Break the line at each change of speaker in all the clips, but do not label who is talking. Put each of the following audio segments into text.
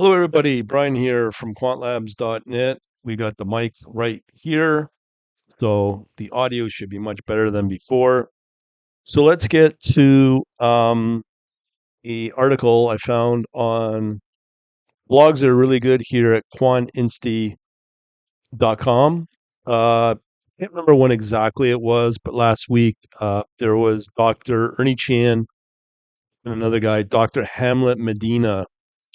Hello, everybody. Brian here from quantlabs.net. We got the mic right here, so the audio should be much better than before. So let's get to the article I found on blogs that are really good here at quantinsti.com. I can't remember when exactly it was, but last week there was Dr. Ernie Chan and another guy, Dr. Hamlet Medina,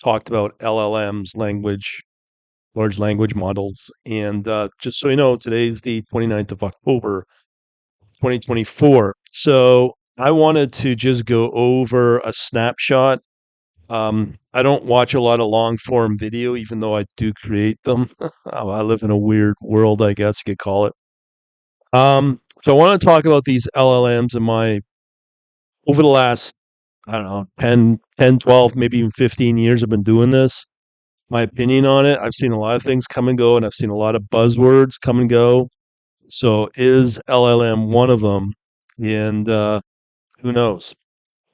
talked about LLMs, large language models. And just so you know, today's the 29th of October, 2024. So I wanted to just go over a snapshot. I don't watch a lot of long form video, even though I do create them. I live in a weird world, I guess you could call it. So I want to talk about these LLMs in my, over the last, I don't know, 10, 12, maybe even 15 years I've been doing this. My opinion on it, I've seen a lot of things come and go, and I've seen a lot of buzzwords come and go. So is LLM one of them? And who knows?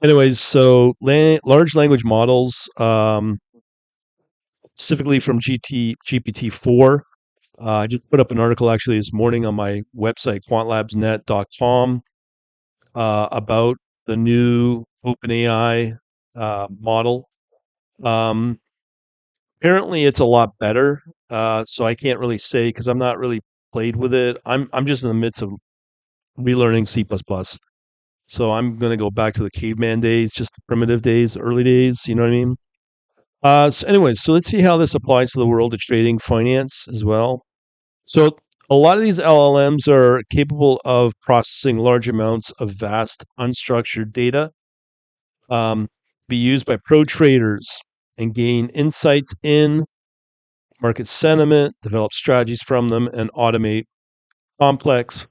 Anyways, so large language models, specifically from GPT-4. I just put up an article actually this morning on my website, quantlabsnet.com, about the new OpenAI model. Um, Apparently, it's a lot better. So I can't really say because I'm not really played with it. I'm just in the midst of relearning C++. So I'm going to go back to the caveman days, just the primitive days, early days. You know what I mean? So anyways, so let's see how this applies to the world of trading finance as well. So a lot of these LLMs are capable of processing large amounts of vast unstructured data, um, be used by pro traders and gain insights in market sentiment, develop strategies from them, and automate complex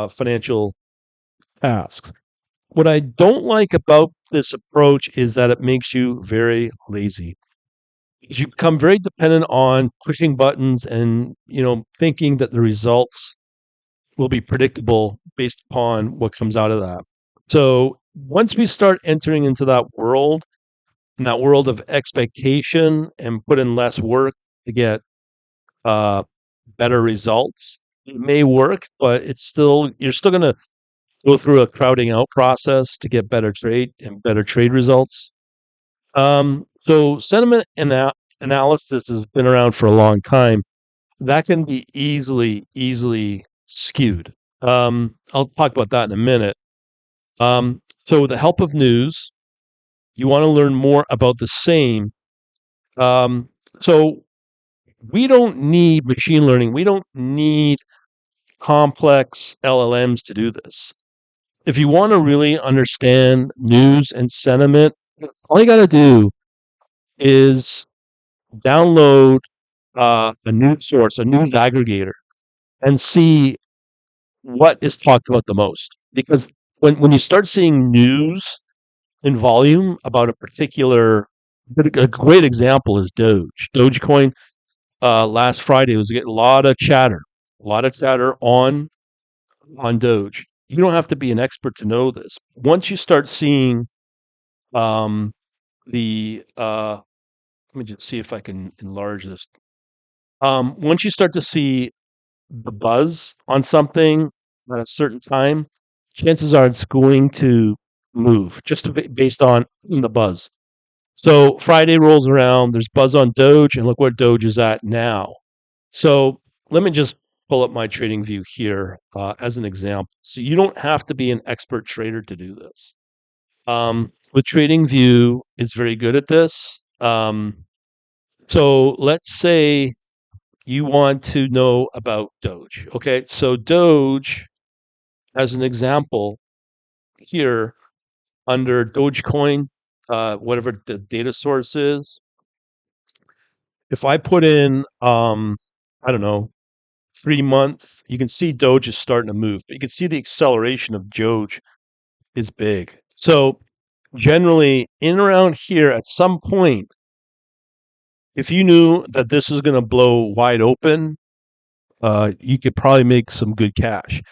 financial tasks. What I don't like about this approach is that it makes you very lazy. You become very dependent on pushing buttons and thinking that the results will be predictable based upon what comes out of that. So once we start entering into that world, in that world of expectation, and put in less work to get uh, better results, it may work, but you're still going to go through a crowding out process to get better trade results. So sentiment analysis has been around for a long time. That can be easily skewed. I'll talk about that in a minute. So with the help of news, you want to learn more about the same. Um, so we don't need machine learning. We don't need complex LLMs to do this. If you want to really understand news and sentiment, all you got to do is download a news source, a news aggregator, and see what is talked about the most. Because when you start seeing news in volume about a great example is Dogecoin. Last Friday was getting a lot of chatter on Doge. You don't have to be an expert to know this. Once you start seeing um, the let me just see if I can enlarge this. Once you start to see the buzz on something at a certain time, chances are it's going to move based on the buzz. So Friday rolls around, there's buzz on Doge, and look where Doge is at now. So let me just pull up my trading view here as an example. So you don't have to be an expert trader to do this. With trading view, it's very good at this. So let's say you want to know about Doge. Okay, so Doge, as an example, here under Dogecoin, whatever the data source is, if I put in, I don't know, 3 months, you can see Doge is starting to move, but you can see the acceleration of Doge is big. So generally, in around here, at some point, if you knew that this is going to blow wide open, you could probably make some good cash.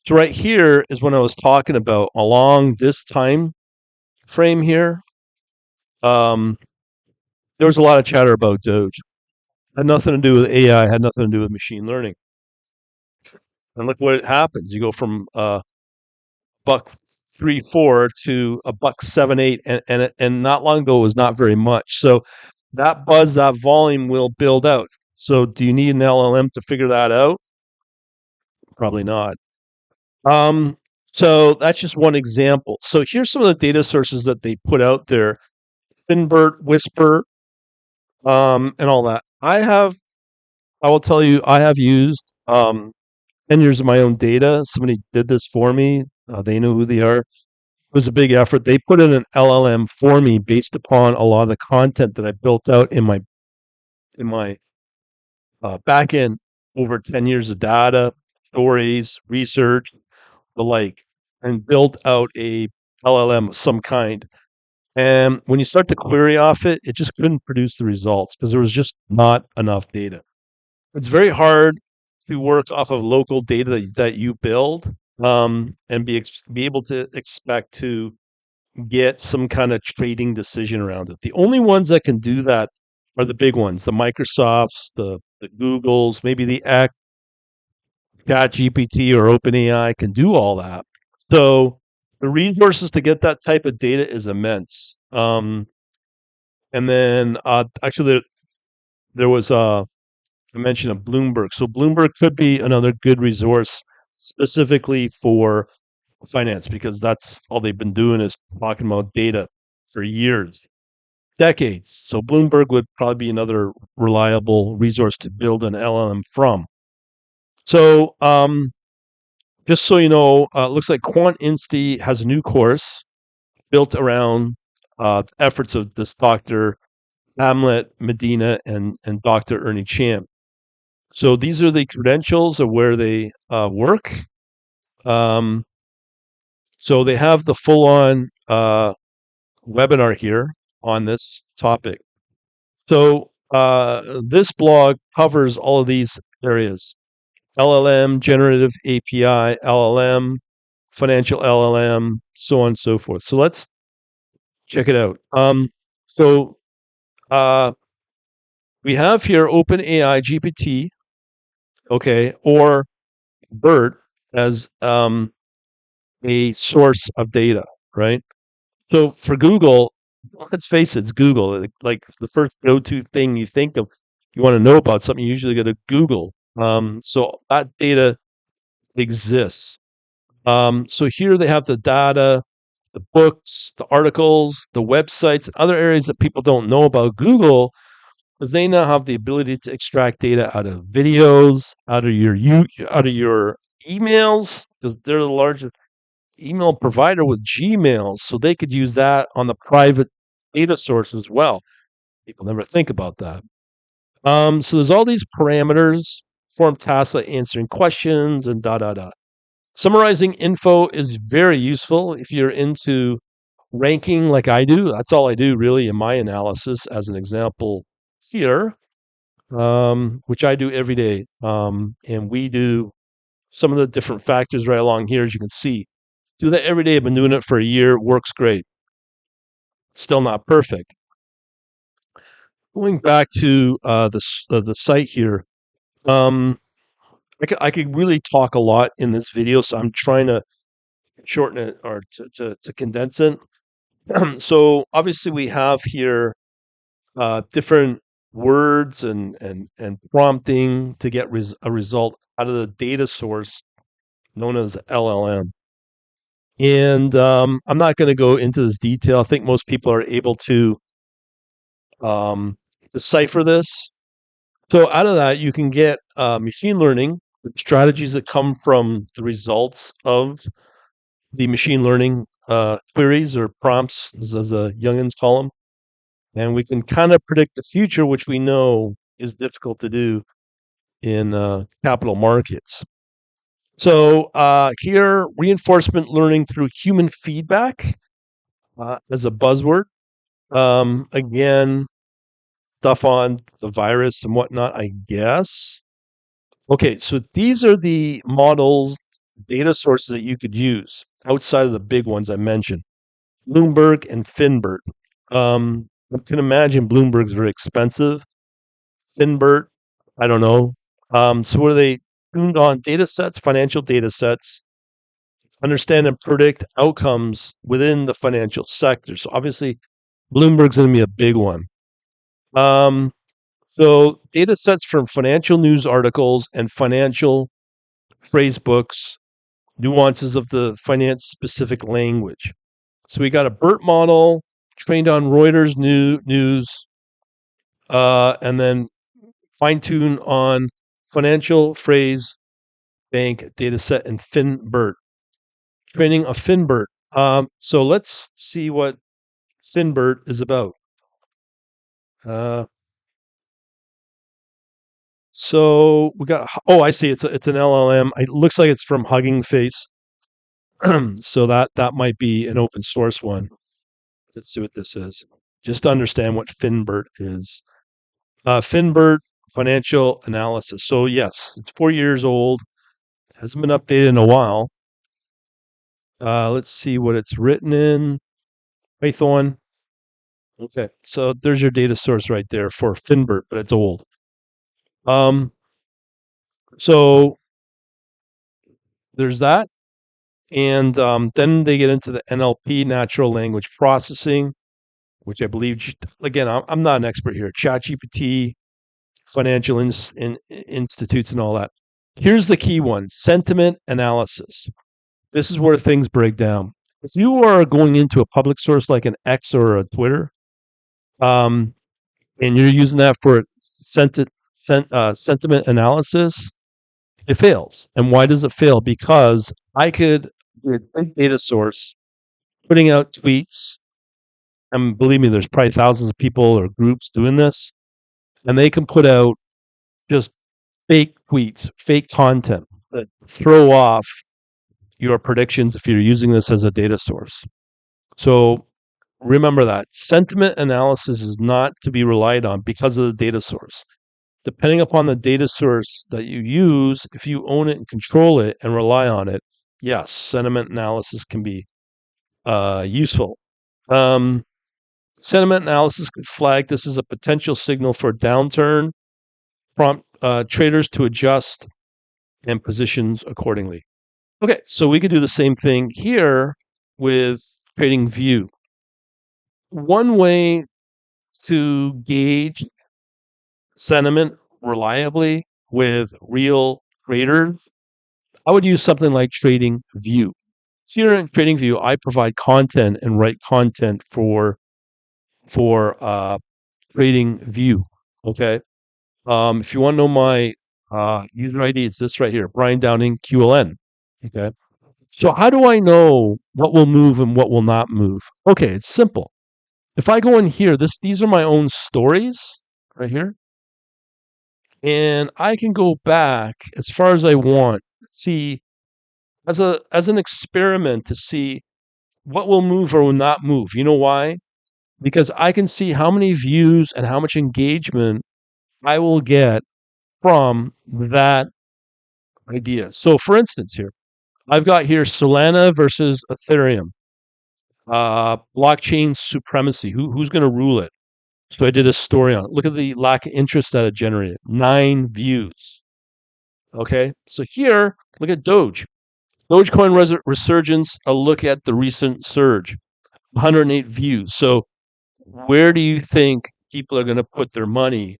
So right here is when I was talking about along this time frame here. Um, there was a lot of chatter about Doge. Had nothing to do with AI. Had nothing to do with machine learning. And look what happens. You go from buck 3.4 to a buck 7.8, and not long ago it was not very much. So that buzz, that volume will build out. So do you need an LLM to figure that out? Probably not. Um, so that's just one example. So here's some of the data sources that they put out there: Finbert, Whisper, and all that. I will tell you, I have used 10 years of my own data. Somebody did this for me. They know who they are. It was a big effort. They put in an LLM for me based upon a lot of the content that I built out in my back end over 10 years of data, stories, research, the like, and built out a LLM of some kind. And when you start to query off it, it just couldn't produce the results because there was just not enough data. It's very hard to work off of local data that you build, and be able to expect to get some kind of trading decision around it. The only ones that can do that are the big ones: the Microsofts, the Googles, maybe the X, ChatGPT, or OpenAI can do all that. So the resources to get that type of data is immense. And then actually, there was a mention of Bloomberg. So Bloomberg could be another good resource specifically for finance, because that's all they've been doing is talking about data for years, decades. So Bloomberg would probably be another reliable resource to build an LLM from. So just so you know, it looks like Quant Insti has a new course built around efforts of this Dr. Hamlet Medina and Dr. Ernie Chan. So these are the credentials of where they work. Um, so they have the full-on webinar here on this topic. So this blog covers all of these areas: LLM, generative API, LLM, financial LLM, so on and so forth. So let's check it out. So uh, we have here OpenAI GPT, okay, or BERT as a source of data, right? So for Google, let's face it, it's Google. Like the first go-to thing you think of, you want to know about something, you usually go to Google. So that data exists. So here they have the data, the books, the articles, the websites, and other areas that people don't know about Google, because they now have the ability to extract data out of videos, out of your emails, because they're the largest email provider with Gmail, so they could use that on the private data source as well. People never think about that. So there's all these parameters, form tasks like answering questions and da da da. Summarizing info is very useful if you're into ranking like I do. That's all I do really in my analysis, as an example here, which I do every day. And we do some of the different factors right along here, as you can see. Do that every day. I've been doing it for a year. Works great. Still not perfect. Going back to the site here, um, I could really talk a lot in this video, so I'm trying to shorten it, or to condense it. So obviously we have here different words and prompting to get a result out of the data source known as LLM. And I'm not going to go into this detail. I think most people are able to um, decipher this. So out of that, you can get machine learning strategies that come from the results of the machine learning queries or prompts, as the youngins call them. And we can kind of predict the future, which we know is difficult to do in capital markets. So here, reinforcement learning through human feedback as a buzzword. Again, stuff on the virus and whatnot, I guess. Okay, so these are the models, data sources that you could use outside of the big ones I mentioned: Bloomberg and Finbert. I can imagine Bloomberg's very expensive. Finbert, I don't know. So what are they tuned on? Data sets, financial data sets, understand and predict outcomes within the financial sector. So obviously, Bloomberg's going to be a big one. Um, so data sets from financial news articles and financial phrase books, nuances of the finance specific language. So we got a BERT model trained on Reuters news, and then fine tune on financial phrase bank data set and FinBERT. Training a FinBERT. So let's see what FinBERT is about. Uh, so we got. Oh, I see. It's an LLM. It looks like it's from Hugging Face. So that might be an open source one. Let's see what this is. Just to understand what FinBERT is. FinBERT financial analysis. So yes, it's 4 years old. Hasn't been updated in a while. Let's see what it's written in Python. Okay, so there's your data source right there for FinBERT, but it's old. Um, so there's that, and then they get into the NLP, natural language processing, which I believe. Again, I'm not an expert here. ChatGPT, financial institutes, and all that. Here's the key one: sentiment analysis. This is where things break down. If you are going into a public source like an X or a Twitter, um, and you're using that for sentiment analysis, it fails. And why does it fail? Because I could be a big data source putting out tweets, and believe me, there's probably thousands of people or groups doing this, and they can put out just fake tweets, fake content that throw off your predictions if you're using this as a data source. So remember that sentiment analysis is not to be relied on because of the data source. Depending upon the data source that you use, if you own it and control it and rely on it, yes, sentiment analysis can be useful. Um, Sentiment analysis could flag this as a potential signal for a downturn, prompt traders to adjust and positions accordingly. Okay, so we could do the same thing here with trading view. One way to gauge sentiment reliably with real traders, I would use something like Trading View. So here in Trading View, I provide content and write content for Trading View. Okay. If you want to know my user ID, it's this right here, Brian Downing QLN. Okay. So how do I know what will move and what will not move? Okay, it's simple. If I go in here, these are my own stories right here, and I can go back as far as I want. See, as an experiment to see what will move or will not move. You know why? Because I can see how many views and how much engagement I will get from that idea. So, for instance, here I've got here Solana versus Ethereum, blockchain supremacy. Who's going to rule it? So I did a story on it. Look at the lack of interest that it generated. 9 views. Okay, so here, look at Doge. Dogecoin resurgence. A look at the recent surge. 108 views. So where do you think people are going to put their money?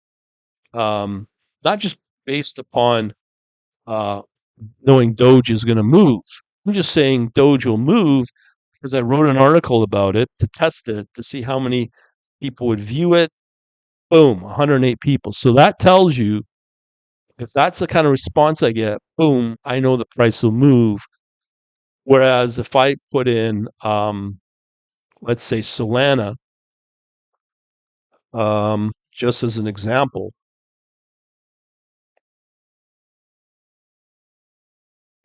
Not just based upon uh, knowing Doge is going to move. I'm just saying Doge will move because I wrote an article about it to test it to see how many people would view it. Boom, 108 people. So that tells you if that's the kind of response I get, boom, I know the price will move. Whereas if I put in, let's say Solana, just as an example,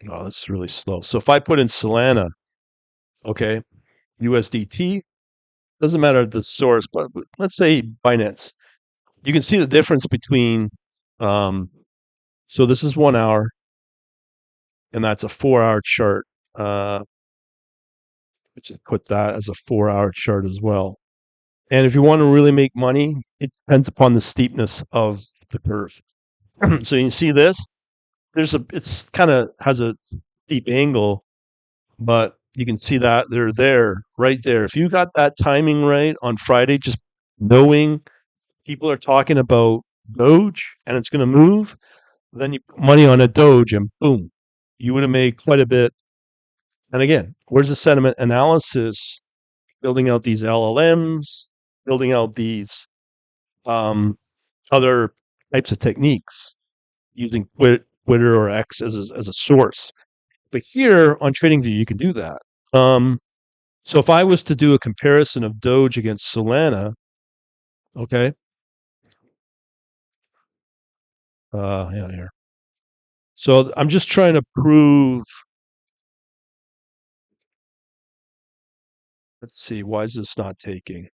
oh, this is really slow. So if I put in Solana, okay, USDT, doesn't matter the source, but let's say Binance, you can see the difference between, um, so this is 1 hour, and that's a 4 hour chart. Let's just put that as a 4 hour chart as well. And if you want to really make money, it depends upon the steepness of the curve. So you see this, it's kind of has a steep angle, but you can see that they're there, right there. If you got that timing right on Friday, just knowing people are talking about Doge and it's going to move, then you put money on a Doge and boom, you would have made quite a bit. And again, where's the sentiment analysis? Building out these LLMs, building out these um, other types of techniques using Twitter or X as a source. But here on TradingView, you can do that. So if I was to do a comparison of Doge against Solana, okay, yeah, here. So I'm just trying to prove. Let's see, why is this not taking?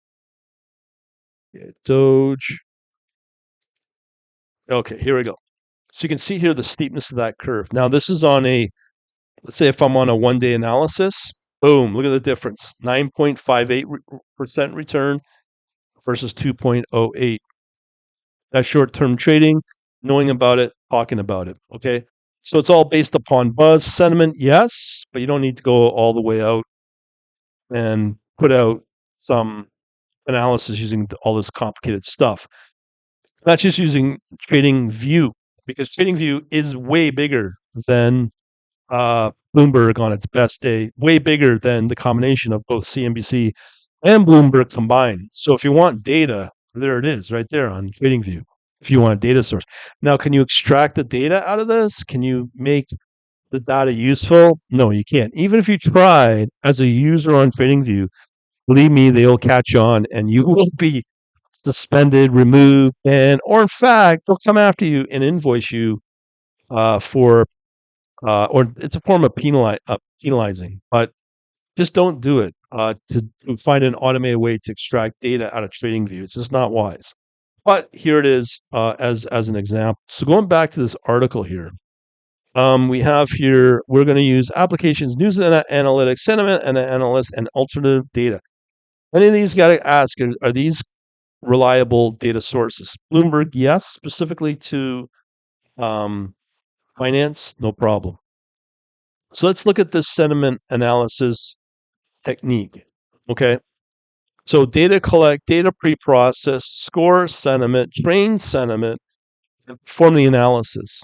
Yeah, Doge. Okay, here we go. So you can see here the steepness of that curve. Now this is on a, let's say if I'm on a 1-day analysis, boom, look at the difference. 9.58% return versus 2.08. That's short-term trading, knowing about it, talking about it. Okay. So it's all based upon buzz, sentiment, yes, but you don't need to go all the way out and put out some analysis using all this complicated stuff. That's just using Trading View, because Trading View is way bigger than Bloomberg on its best day, way bigger than the combination of both CNBC and Bloomberg combined. So if you want data, there it is right there on TradingView. If you want a data source. Now, can you extract the data out of this? Can you make the data useful? No, you can't. Even if you tried as a user on TradingView, believe me, they'll catch on and you will be suspended, removed, and or in fact, they'll come after you and invoice you for or it's a form of penalizing, but just don't do it to find an automated way to extract data out of TradingView. It's just not wise. But here it is as an example. So going back to this article here, we have here, we're going to use applications, news and analytics, sentiment and analysts, and alternative data. Any of these got to ask, are these reliable data sources? Bloomberg, yes, specifically to um, finance, no problem. So let's look at this sentiment analysis technique. Okay. So data collect, data pre-process, score sentiment, train sentiment, and perform the analysis.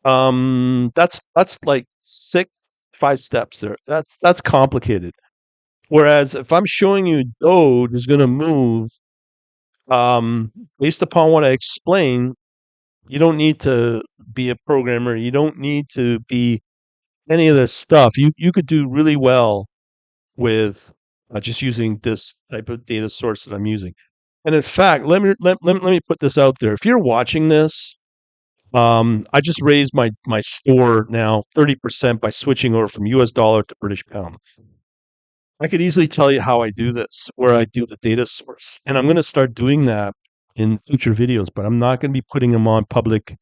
That's like 5 steps there. That's complicated. Whereas if I'm showing you Doge is going to move, based upon what I explained, you don't need to be a programmer. You don't need to be any of this stuff. You could do really well with just using this type of data source that I'm using. And in fact, let me put this out there. If you're watching this, I just raised my store now 30% by switching over from US dollar to British pound. I could easily tell you how I do this, where I do the data source. And I'm going to start doing that in future videos, but I'm not going to be putting them on public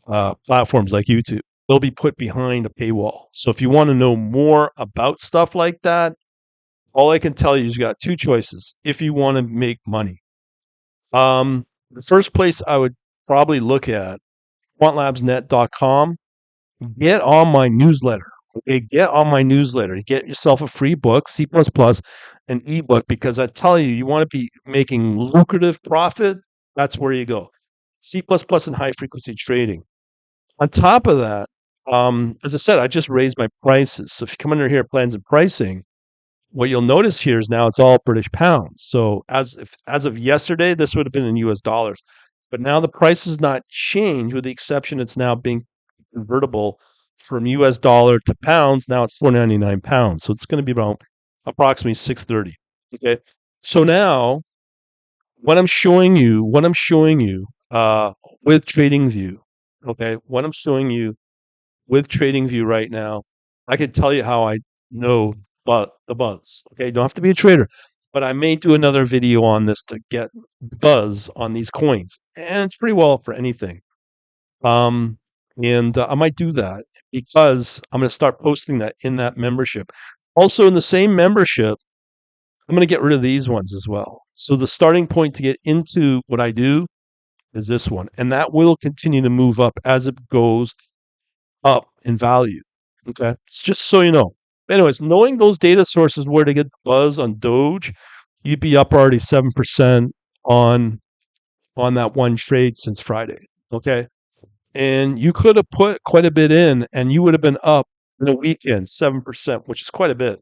platforms like YouTube. They'll be put behind a paywall. So if you want to know more about stuff like that, all I can tell you is you got 2 choices if you want to make money. The first place I would probably look at, quantlabsnet.com. Get on my newsletter. Okay, get on my newsletter. Get yourself a free book, C++, an ebook, because I tell you, you want to be making lucrative profit, that's where you go. C++ and high frequency trading. On top of that, as I said, I just raised my prices. So if you come under here, plans and pricing, what you'll notice here is now it's all British pounds. So as of yesterday, this would have been in US dollars. But now the price has not changed, with the exception it's now being convertible from US dollar to pounds. Now it's 499 pounds. So it's going to be about approximately 630. Okay. So now what I'm showing you with TradingView, okay, what I'm showing you with TradingView right now, I can tell you how I know the buzz. Okay, you don't have to be a trader, but I may do another video on this to get buzz on these coins, and it's pretty well for anything. And I might do that because I'm going to start posting that in that membership. Also, in the same membership, I'm going to get rid of these ones as well. So the starting point to get into what I do is this one, and that will continue to move up as it goes up in value. Okay, it's just so you know. Anyways, knowing those data sources where to get the buzz on Doge, you'd be up already 7% on on that one trade since Friday. Okay, and you could have put quite a bit in, and you would have been up in a weekend 7%, which is quite a bit.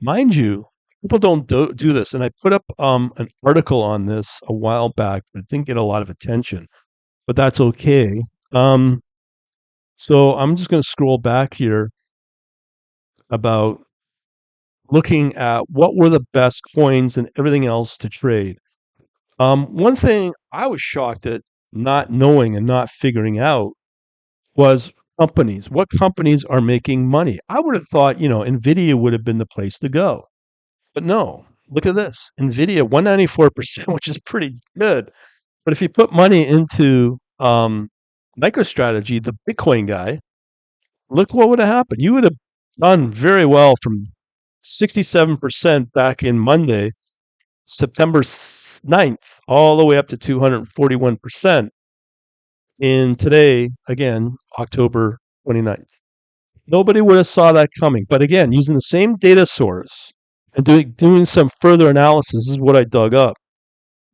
Mind you, people don't do this, and I put up an article on this a while back, but it didn't get a lot of attention. But that's okay. Um, so I'm just going to scroll back here about looking at what were the best coins and everything else to trade. One thing I was shocked at not knowing and not figuring out was companies. What companies are making money? I would have thought, Nvidia would have been the place to go. But no, look at this. Nvidia, 194%, which is pretty good. But if you put money into MicroStrategy, the Bitcoin guy, look what would have happened. You would have done very well from 67% back in Monday, September 9th, all the way up to 241% in today, again, October 29th. Nobody would have saw that coming. But again, using the same data source and doing some further analysis is what I dug up.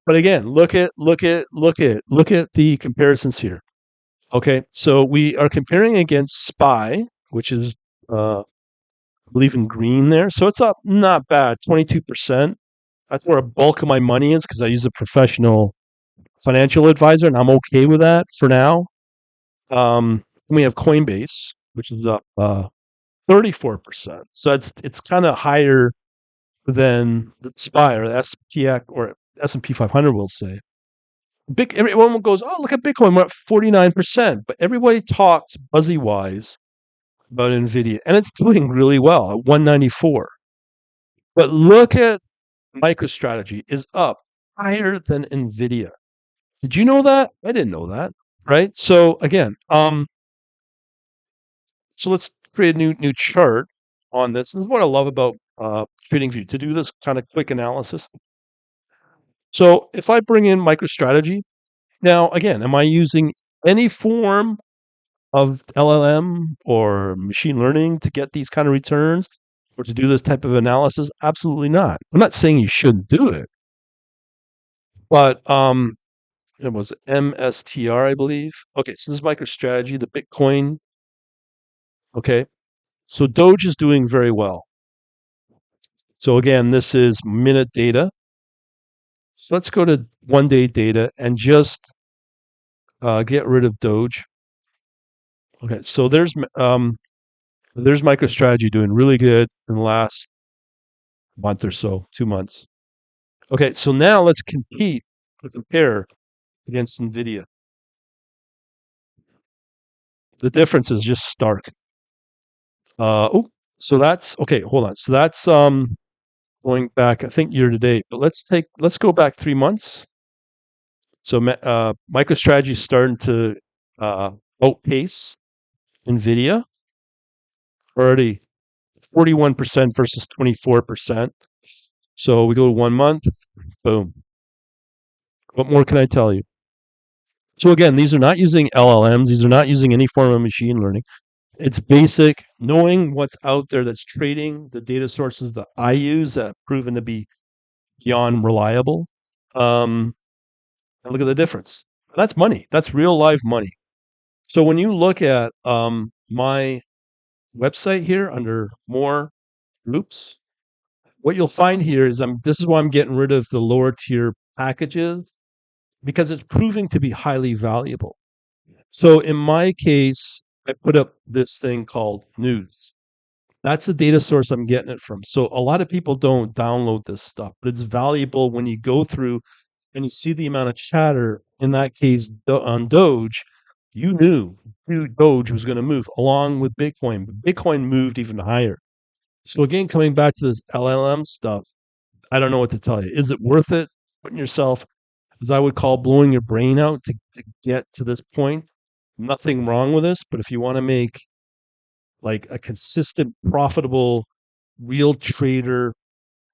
But again, look at the comparisons here. Okay, so we are comparing against SPY, which is I believe in green there. So it's up not bad, 22%. That's where a bulk of my money is because I use a professional financial advisor, and I'm okay with that for now. We have Coinbase, which is up 34%. So it's kind of higher than the SPY or the SPX or S&P 500 will say. Everyone goes, oh, look at Bitcoin, we're at 49%. But everybody talks buzzy wise about NVIDIA, and it's doing really well at 194. But look at MicroStrategy is up higher than NVIDIA. Did you know that? I didn't know that. Right. So again, so let's create a new chart on this. This is what I love about TradingView to do this kind of quick analysis. So if I bring in MicroStrategy, now again, am I using any form of LLM or machine learning to get these kind of returns or to do this type of analysis? Absolutely not. I'm not saying you shouldn't do it, but it was MSTR, I believe. Okay, so this is MicroStrategy, the Bitcoin. Okay, so Doge is doing very well. So again, this is minute data. So let's go to 1 day data and just get rid of Doge. Okay, so there's MicroStrategy doing really good in the last month or so, 2 months. Okay, so now let's compare against NVIDIA. The difference is just stark. So that's okay. Hold on. So that's going back, I think year to date. But let's go back 3 months. So MicroStrategy is starting to outpace NVIDIA already 41% versus 24%. So we go to 1 month, boom. What more can I tell you? So again, these are not using LLMs. These are not using any form of machine learning. It's basic knowing what's out there that's trading the data sources that I use that have proven to be beyond reliable. And look at the difference. That's money. That's real life money. So when you look at my website here under more groups, what you'll find here is this is why I'm getting rid of the lower tier packages because it's proving to be highly valuable. So in my case, I put up this thing called news. That's the data source I'm getting it from. So a lot of people don't download this stuff, but it's valuable when you go through and you see the amount of chatter. In that case, on Doge, you knew Doge was going to move along with Bitcoin, but Bitcoin moved even higher. So again, coming back to this LLM stuff, I don't know what to tell you. Is it worth it putting yourself, as I would call, blowing your brain out to get to this point? Nothing wrong with this, but if you want to make like a consistent, profitable, real trader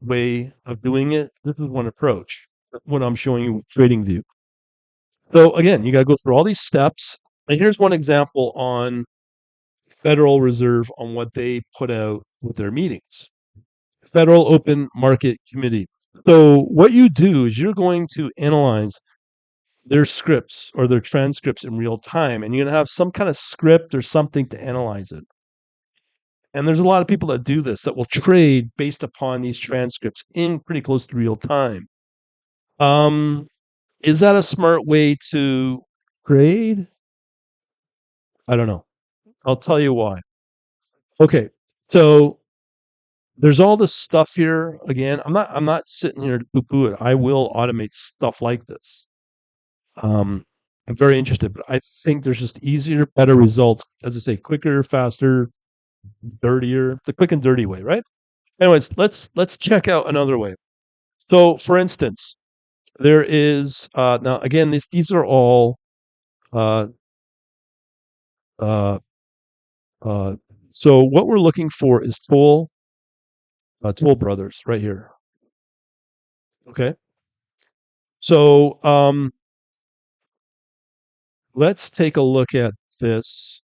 way of doing it. This is one approach. What I'm showing you with TradingView. So again, you got to go through all these steps. And here's one example on Federal Reserve on what they put out with their meetings. Federal Open Market Committee. So what you do is you're going to analyze their scripts or their transcripts in real time, and you're going to have some kind of script or something to analyze it. And there's a lot of people that do this that will trade based upon these transcripts in pretty close to real time. Is that a smart way to trade? I don't know. I'll tell you why. Okay, so there's all this stuff here. Again, I'm not sitting here to poo-poo it. I will automate stuff like this. I'm very interested, but I think there's just easier, better results. As I say, quicker, faster, dirtier. The quick and dirty way, right? Anyways, let's check out another way. So, for instance, there is now again these are all uh, uh, uh, so what we're looking for is Toll Brothers right here. Okay, so let's take a look at this,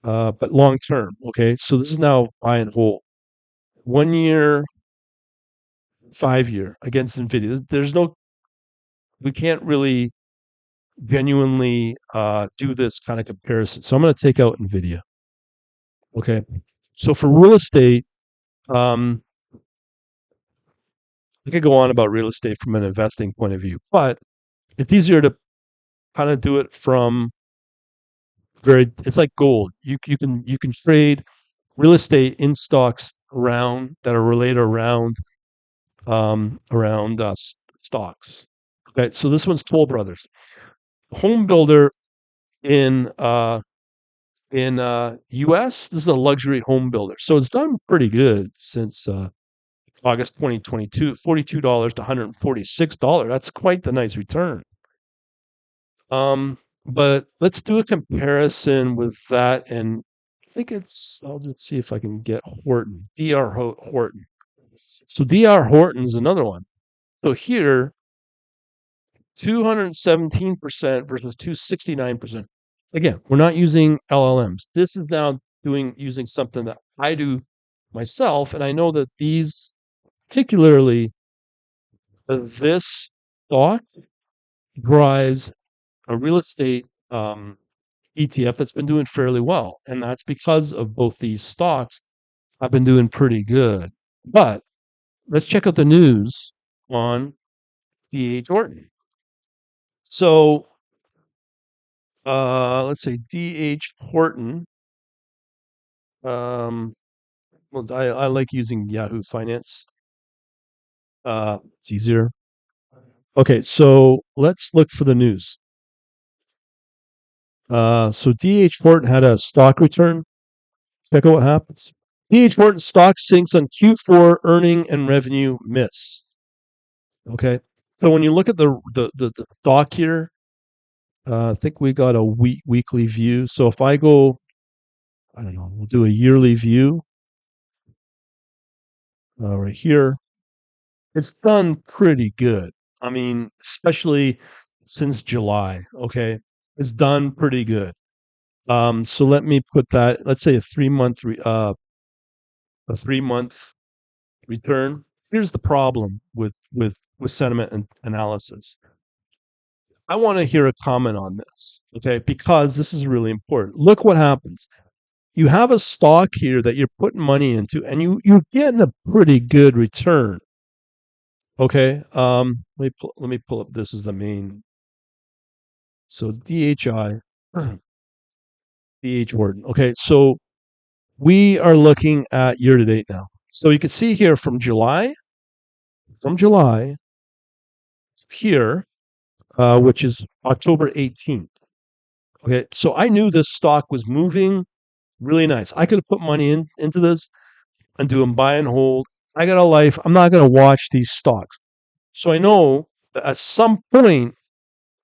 but long term. Okay, so this is now buy and hold 1 year, 5 year against Nvidia. There's no, we can't really genuinely do this kind of comparison. So I'm going to take out Nvidia. Okay, so for real estate, um, I could go on about real estate from an investing point of view, but it's easier to kind of do it from very. It's like gold. You can trade real estate in stocks around that are related around stocks. Okay, so this one's Toll Brothers, home builder in US. This is a luxury home builder, so it's done pretty good since August 2022. $42 to $146. That's quite the nice return. But let's do a comparison with that, and I think it's. I'll just see if I can get Horton, Dr. Horton. So Dr. Horton is another one. So here, 217% versus 269%. Again, we're not using LLMs. This is now using something that I do myself, and I know that these, particularly this stock, drives a real estate ETF that's been doing fairly well, and that's because of both these stocks have been doing pretty good. But let's check out the news on D.H. Horton. So let's say D.H. Horton. Well, I like using Yahoo Finance. It's easier. Okay, so let's look for the news. So D.H. Horton had a stock return. Check out what happens. D.H. Horton stock sinks on Q4 earning and revenue miss. Okay, so when you look at the stock here, I think we got a weekly view. So if I go, I don't know, we'll do a yearly view right here. It's done pretty good. I mean, especially since July. Okay, it's done pretty good. So let me put that. Let's say a 3 month return. Here's the problem with sentiment and analysis. I want to hear a comment on this, okay? Because this is really important. Look what happens. You have a stock here that you're putting money into, and you're getting a pretty good return. Okay. Let me pull up. This is the main. So DHI, DH Horton. Okay. So we are looking at year to date now. So you can see here from July here, which is October 18th. Okay. So I knew this stock was moving really nice. I could have put money into this and do them buy and hold. I got a life. I'm not going to watch these stocks. So I know that at some point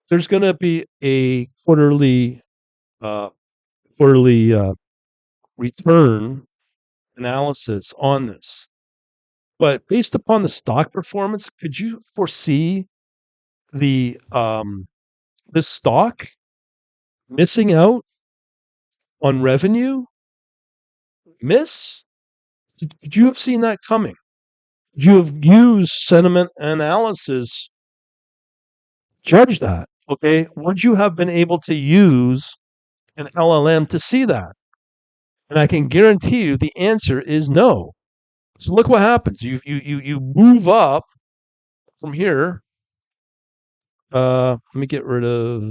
there's going to be a uh, quarterly return analysis on this. But based upon the stock performance, could you foresee the this stock missing out on revenue? Miss? Could you have seen that coming? Could you have used sentiment analysis judge that? Okay, would you have been able to use an LLM to see that? And I can guarantee you the answer is no. So look what happens. You move up from here. Let me get rid of.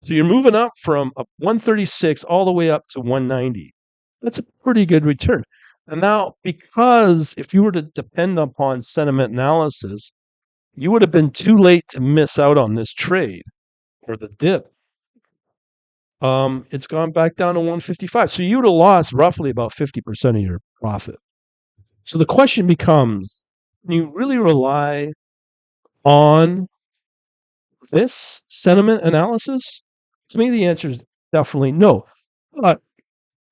So you're moving up from 136 all the way up to 190. That's a pretty good return. And now, because if you were to depend upon sentiment analysis, you would have been too late to miss out on this trade or the dip. It's gone back down to 155. So you would have lost roughly about 50% of your profit. So the question becomes, can you really rely on this sentiment analysis? To me, the answer is definitely no. But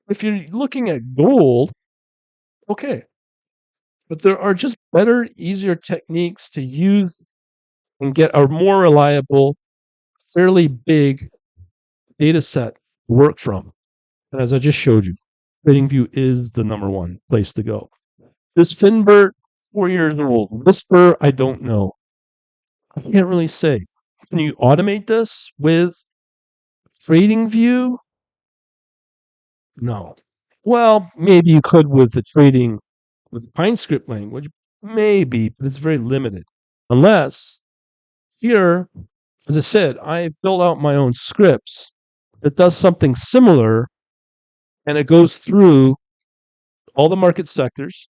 if you're looking at gold, okay. But there are just better, easier techniques to use and get a more reliable, fairly big data set to work from. And as I just showed you, TradingView is the number one place to go. This Finbert, 4 years old. Whisper, I don't know. I can't really say. Can you automate this with TradingView? No. Well, maybe you could with the trading with the PineScript language, maybe, but it's very limited. Unless here, as I said, I built out my own scripts that does something similar, and it goes through all the market sectors.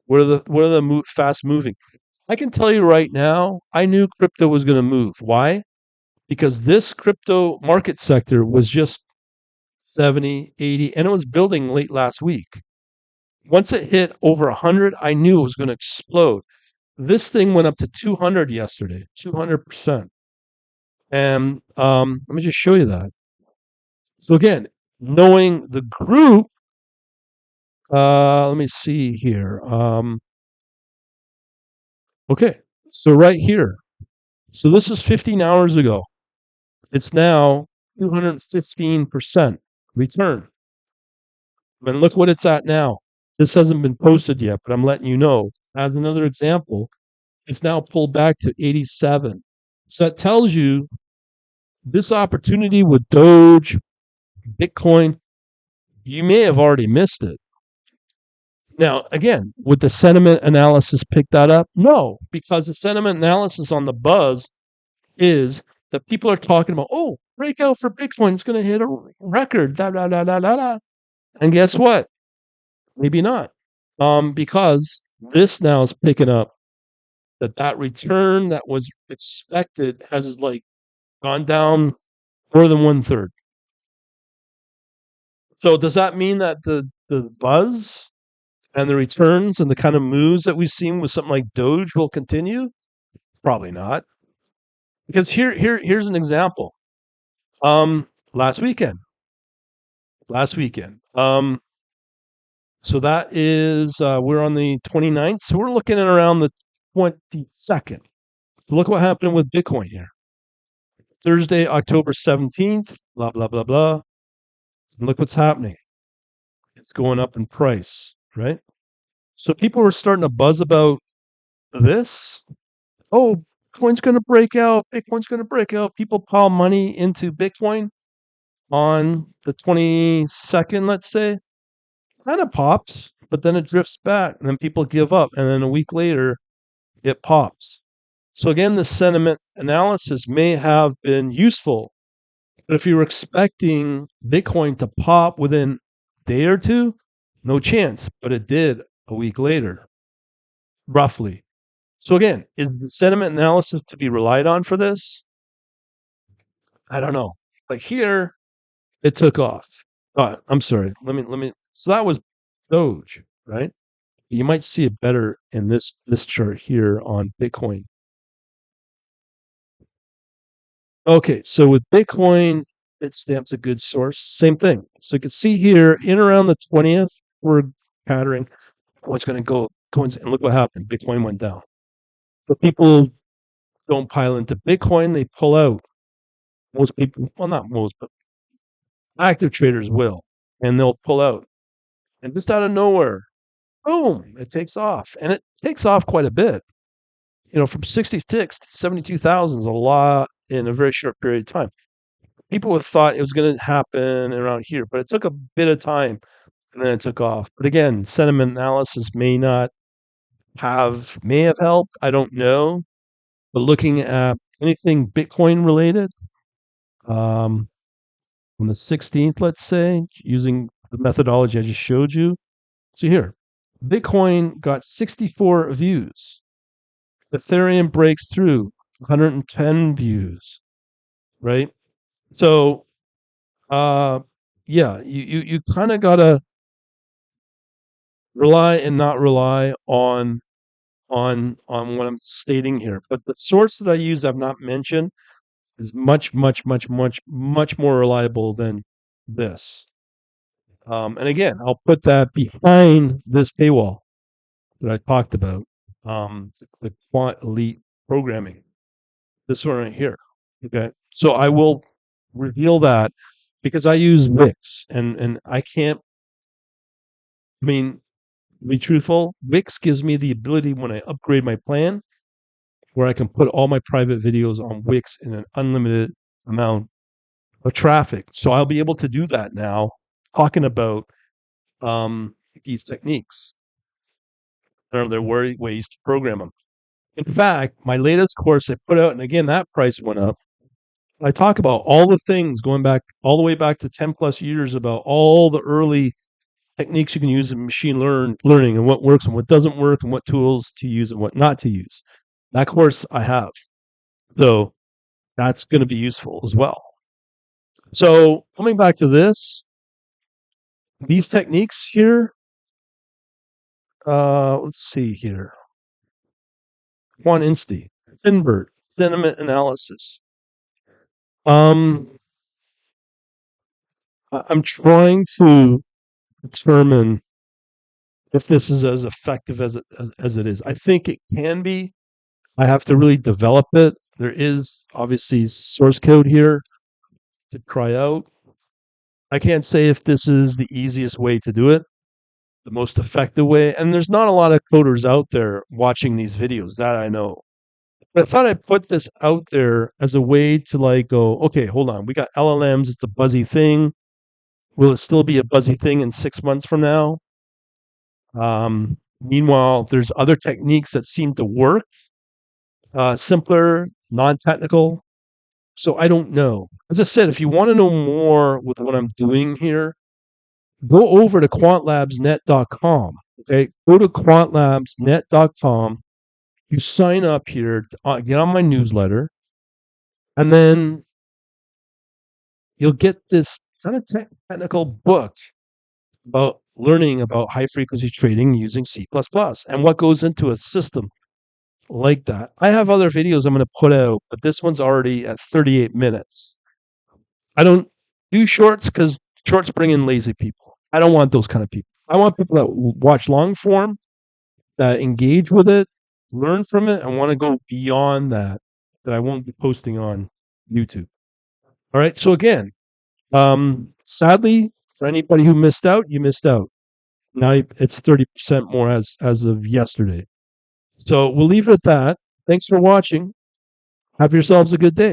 What are the fast moving? I can tell you right now, I knew crypto was going to move. Why? Because this crypto market sector was just 70, 80, and it was building late last week. Once it hit over 100, I knew it was going to explode. This thing went up to 200 yesterday, 200%. And let me just show you that. So again, knowing the group, let me see here. Okay, so right here. So this is 15 hours ago. It's now 215% return. And look what it's at now. This hasn't been posted yet, but I'm letting you know. As another example, it's now pulled back to 87. So that tells you this opportunity with Doge, Bitcoin, you may have already missed it. Now, again, would the sentiment analysis pick that up? No, because the sentiment analysis on the buzz is that people are talking about, oh, breakout for Bitcoin is going to hit a record, da, da, da, da, da, da. And guess what? Maybe not. Because this now is picking up that return that was expected has like gone down more than 1/3. So does that mean that the buzz and the returns and the kind of moves that we've seen with something like Doge will continue? Probably not. Because here's an example. Last weekend. So that is we're on the 29th. So we're looking at around the 22nd. So look what happened with Bitcoin here. Thursday, October 17th, blah, blah, blah, blah. And look what's happening. It's going up in price, right? So people were starting to buzz about this. Oh, Bitcoin's going to break out. Bitcoin's going to break out. People pile money into Bitcoin on the 22nd, let's say. Kind of pops, but then it drifts back. And then people give up. And then a week later, it pops. So again, the sentiment analysis may have been useful. But if you were expecting Bitcoin to pop within a day or two, no chance. But it did a week later, roughly. So again, is the sentiment analysis to be relied on for this? I don't know. But here, it took off. I'm sorry. Let me. So that was Doge, right? You might see it better in this chart here on Bitcoin. Okay, so with Bitcoin, Bitstamps a good source. Same thing. So you can see here in around the 20th, we're patterning. what's going to go and look what happened. Bitcoin went down. But people don't pile into Bitcoin, they pull out. Most people, well, not most, but active traders will, and they'll pull out. And just out of nowhere, boom, it takes off. And it takes off quite a bit. From 66 to 72,000 is a lot in a very short period of time. People would have thought it was going to happen around here, but it took a bit of time and then it took off. But again, sentiment analysis may have helped. I don't know. But looking at anything Bitcoin related, on the 16th, let's say, using the methodology I just showed you. So here, Bitcoin got 64 views. Ethereum breaks through 110 views, right? So, yeah, you kind of gotta rely and not rely on what I'm stating here. But the source that I use, I've not mentioned, is much, much, much, much, much more reliable than this. And again, I'll put that behind this paywall that I talked about, the Quant Elite programming. This one right here. Okay, so I will reveal that because I use Wix, and I can't. I mean, to be truthful, Wix gives me the ability when I upgrade my plan, where I can put all my private videos on Wix in an unlimited amount of traffic. So I'll be able to do that now, talking about these techniques. There are ways to program them. In fact, my latest course I put out, and again, that price went up. I talk about all the things going back all the way back to 10 plus years about all the early techniques you can use in machine learning and what works and what doesn't work and what tools to use and what not to use. That course I have. So that's going to be useful as well. So coming back to these techniques here, let's see here. Quant Insti, Finbert, sentiment analysis. I'm trying to determine if this is as effective as it is. I think it can be. I have to really develop it. There is obviously source code here to try out. I can't say if this is the easiest way to do it, the most effective way. And there's not a lot of coders out there watching these videos, that I know. But I thought I'd put this out there as a way to go, okay, hold on. We got LLMs. It's a buzzy thing. Will it still be a buzzy thing in 6 months from now? Meanwhile, there's other techniques that seem to work, simpler, non-technical. So I don't know. As I said, if you want to know more with what I'm doing here, go over to quantlabsnet.com. Okay, go to quantlabsnet.com. You sign up here, get on my newsletter, and then you'll get this kind of technical book about learning about high frequency trading using C++ and what goes into a system like that. I have other videos I'm going to put out, but this one's already at 38 minutes. I don't do shorts because shorts bring in lazy people. I don't want those kind of people. I want people that watch long form, that engage with it, learn from it, and want to go beyond that I won't be posting on YouTube. All right. So again, sadly, for anybody who missed out, you missed out. Now it's 30% more as of yesterday. So we'll leave it at that. Thanks for watching. Have yourselves a good day.